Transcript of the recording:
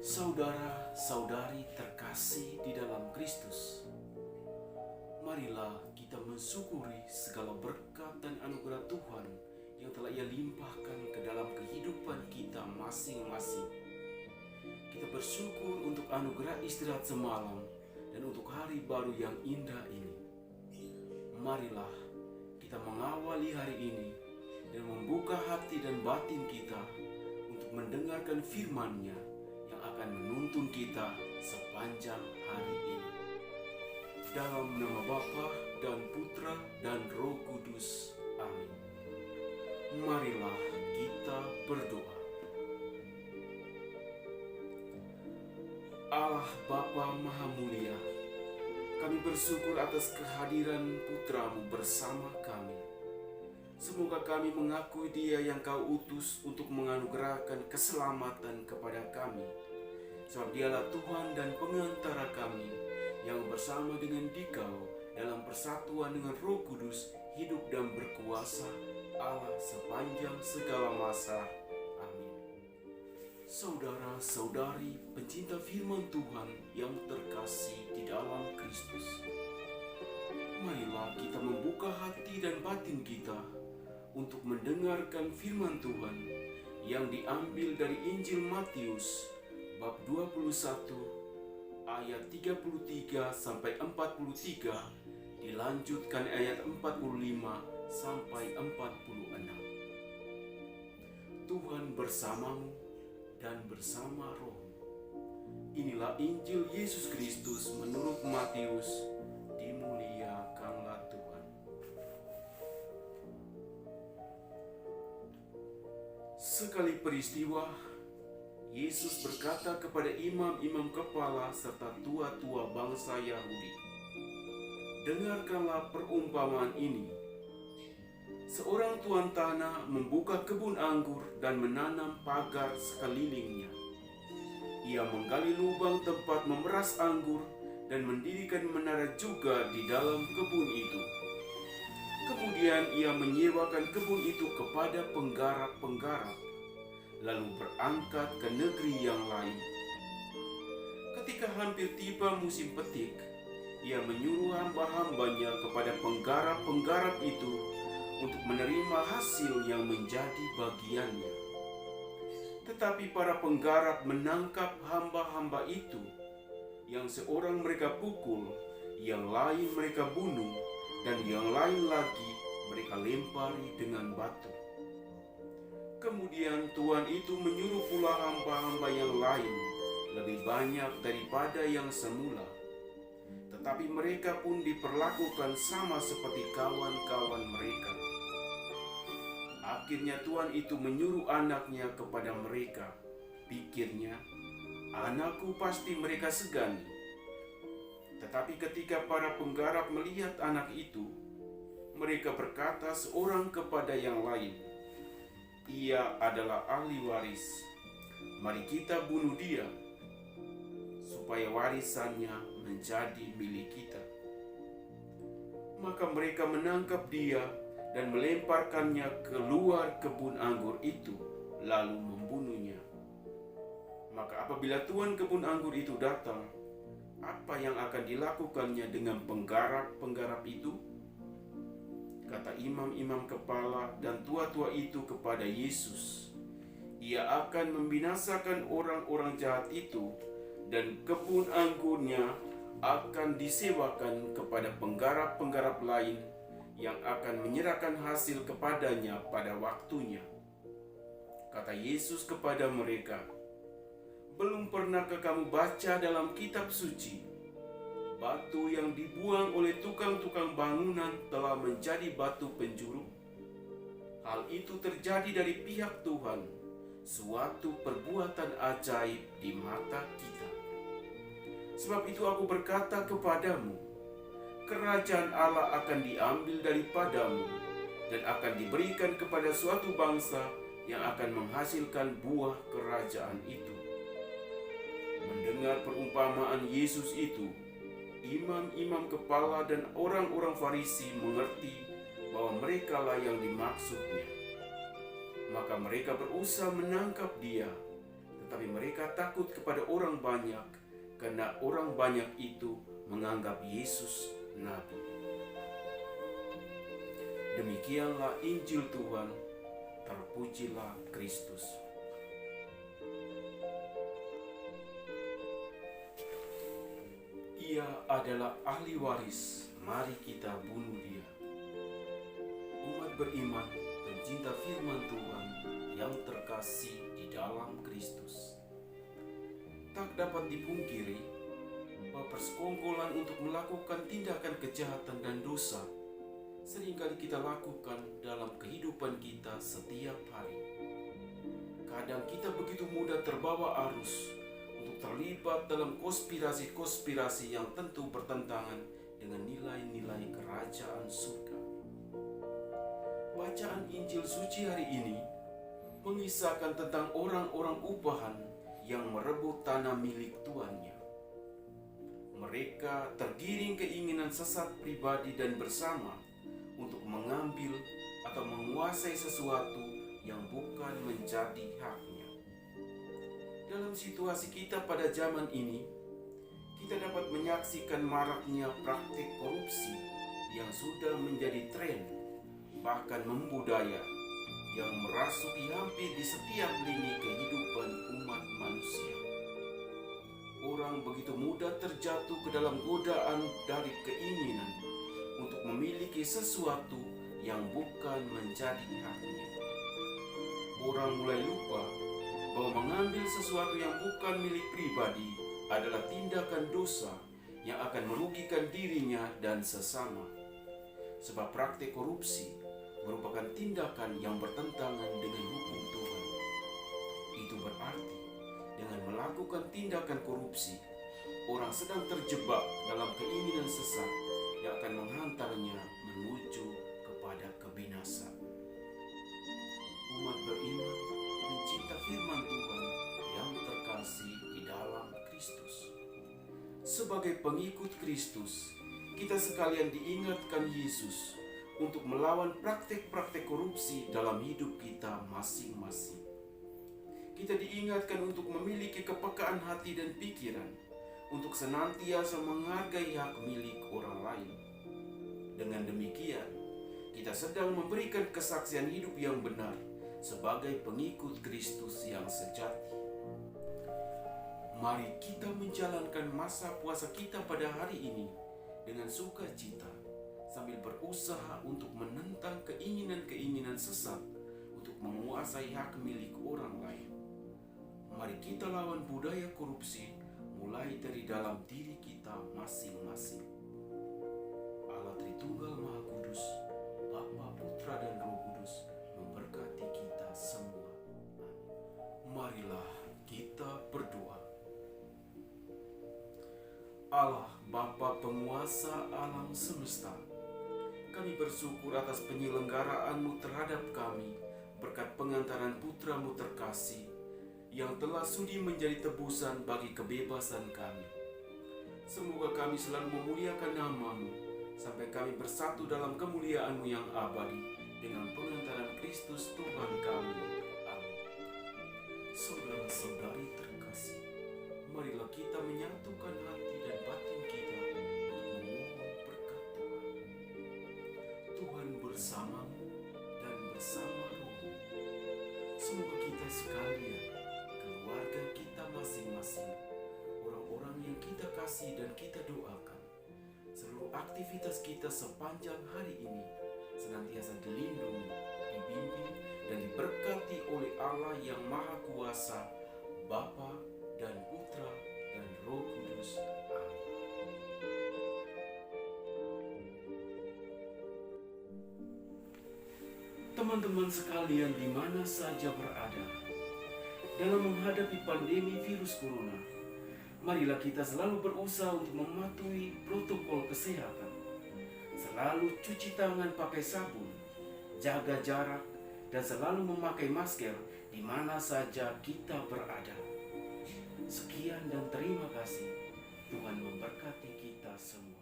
Saudara-saudari terkasih di dalam Kristus, marilah kita mensyukuri segala berkat dan anugerah Tuhan yang telah Ia limpahkan ke dalam kehidupan kita masing-masing. Kita bersyukur untuk anugerah istirahat semalam dan untuk hari baru yang indah ini. Marilah kita mengawali hari ini dan membuka hati dan batin kita untuk mendengarkan firman-Nya yang akan menuntun kita sepanjang hari ini. Dalam nama Bapa dan Putra dan Roh Kudus. Amin. Marilah kita berdoa. Allah Bapa Maha Mulia, kami bersyukur atas kehadiran Putra-Mu bersama kami. Semoga kami mengakui Dia yang Kau utus untuk menganugerahkan keselamatan kepada kami. Sebab Dialah Tuhan dan pengantara kami yang bersama dengan Dikau dalam persatuan dengan Roh Kudus hidup dan berkuasa Allah sepanjang segala masa. Amin. Saudara-saudari pencinta firman Tuhan yang terkasih di dalam Kristus, marilah kita membuka hati dan batin kita untuk mendengarkan firman Tuhan yang diambil dari Injil Matius bab 21 ayat 33 sampai 43, dilanjutkan ayat 45 sampai 46. Tuhan bersamamu dan bersama rohmu. Inilah Injil Yesus Kristus menurut Matius. Dimuliakanlah Tuhan. Sekali peristiwa, Yesus berkata kepada imam-imam kepala serta tua-tua bangsa Yahudi, "Dengarkanlah perumpamaan ini. Seorang tuan tanah membuka kebun anggur dan menanam pagar sekelilingnya. Ia menggali lubang tempat memeras anggur dan mendirikan menara juga di dalam kebun itu. Kemudian ia menyewakan kebun itu kepada penggarap-penggarap, lalu berangkat ke negeri yang lain. Ketika hampir tiba musim petik, ia menyuruh hamba-hambanya kepada penggarap-penggarap itu untuk menerima hasil yang menjadi bagiannya. Tetapi para penggarap menangkap hamba-hamba itu, yang seorang mereka pukul, yang lain mereka bunuh, dan yang lain lagi mereka lempari dengan batu. Kemudian Tuhan itu menyuruh pula hamba-hamba yang lain, lebih banyak daripada yang semula. Tetapi mereka pun diperlakukan sama seperti kawan-kawan mereka. Akhirnya Tuhan itu menyuruh anaknya kepada mereka. Pikirnya, anakku pasti mereka segani. Tetapi ketika para penggarap melihat anak itu, mereka berkata seorang kepada yang lain, 'Ia adalah ahli waris. Mari kita bunuh dia, supaya warisannya menjadi milik kita.' Maka mereka menangkap dia dan melemparkannya keluar kebun anggur itu, lalu membunuhnya. Maka apabila tuan kebun anggur itu datang, apa yang akan dilakukannya dengan penggarap-penggarap itu?" Kata imam-imam kepala dan tua-tua itu kepada Yesus, "Ia akan membinasakan orang-orang jahat itu, dan kebun anggurnya akan disewakan kepada penggarap-penggarap lain yang akan menyerahkan hasil kepadanya pada waktunya." Kata Yesus kepada mereka, "Belum pernahkah kamu baca dalam kitab suci, batu yang dibuang oleh tukang-tukang bangunan telah menjadi batu penjuru? Hal itu terjadi dari pihak Tuhan, suatu perbuatan ajaib di mata kita. Sebab itu aku berkata kepadamu, kerajaan Allah akan diambil daripadamu dan akan diberikan kepada suatu bangsa yang akan menghasilkan buah kerajaan itu." Mendengar perumpamaan Yesus itu, imam-imam kepala dan orang-orang Farisi mengerti bahwa merekalah yang dimaksudnya. Maka mereka berusaha menangkap dia, tetapi mereka takut kepada orang banyak, karena orang banyak itu menganggap Yesus nabi. Demikianlah Injil Tuhan, terpujilah Kristus. Ia adalah ahli waris, mari kita bunuh dia. Umat beriman dan cinta firman Tuhan yang terkasih di dalam Kristus, tak dapat dipungkiri bahwa persekongkolan untuk melakukan tindakan kejahatan dan dosa seringkali kita lakukan dalam kehidupan kita setiap hari. Kadang kita begitu mudah terbawa arus untuk terlibat dalam konspirasi-konspirasi yang tentu bertentangan dengan nilai-nilai kerajaan surga. Bacaan Injil suci hari ini mengisahkan tentang orang-orang upahan yang merebut tanah milik tuannya. Mereka tergiring keinginan sesat pribadi dan bersama untuk mengambil atau menguasai sesuatu yang bukan menjadi haknya. Dalam situasi kita pada zaman ini, kita dapat menyaksikan maraknya praktik korupsi yang sudah menjadi tren, bahkan membudaya, yang merasuki hampir di setiap lini kehidupan umat manusia. Orang begitu mudah terjatuh ke dalam godaan dari keinginan untuk memiliki sesuatu yang bukan menjadi haknya. Orang mulai lupa bahwa mengambil sesuatu yang bukan milik pribadi adalah tindakan dosa yang akan merugikan dirinya dan sesama. Sebab praktik korupsi merupakan tindakan yang bertentangan dengan hukum Tuhan. Itu berarti dengan melakukan tindakan korupsi, orang sedang terjebak dalam keinginan sesat yang akan menghantarnya menuju kepada kebinasaan. Umat beriman mencinta firman Tuhan yang terkasih di dalam Kristus. Sebagai pengikut Kristus, kita sekalian diingatkan Yesus untuk melawan praktik-praktik korupsi dalam hidup kita masing-masing. Kita diingatkan untuk memiliki kepekaan hati dan pikiran untuk senantiasa menghargai hak milik orang lain. Dengan demikian, kita sedang memberikan kesaksian hidup yang benar sebagai pengikut Kristus yang sejati. Mari kita menjalankan masa puasa kita pada hari ini dengan sukacita, sambil berusaha untuk menentang keinginan-keinginan sesat untuk menguasai hak milik orang lain. Mari kita lawan budaya korupsi mulai dari dalam diri kita masing-masing. Allah Tritunggal Maha Kudus, Bapa, Putra, dan Roh Kudus memberkati kita semua. Amin. Marilah kita berdoa. Allah Bapa penguasa alam semesta, kami bersyukur atas penyelenggaraan-Mu terhadap kami berkat pengantaran Putra-Mu terkasih yang telah sudi menjadi tebusan bagi kebebasan kami. Semoga kami selalu memuliakan nama-Mu sampai kami bersatu dalam kemuliaan-Mu yang abadi dengan pengantaran Kristus Tuhan kami. Amin. Saudara-saudari terkasih, marilah kita menyatukan hati dan batin kita untuk memohon berkat Tuhan. Tuhan bersamamu dan bersama rohmu. Semoga kita sekalian, keluarga kita masing-masing, orang-orang yang kita kasih dan kita doakan, seluruh aktivitas kita sepanjang hari ini senantiasa dilindungi, dibimbing, dan diberkati oleh Allah yang Maha Kuasa, Bapa dan Putra dan Roh Kudus. Amin. Teman-teman sekalian di mana saja berada, dalam menghadapi pandemi virus corona, marilah kita selalu berusaha untuk mematuhi protokol kesehatan. Selalu cuci tangan pakai sabun, jaga jarak, dan selalu memakai masker di mana saja kita berada. Sekian dan terima kasih. Tuhan memberkati kita semua.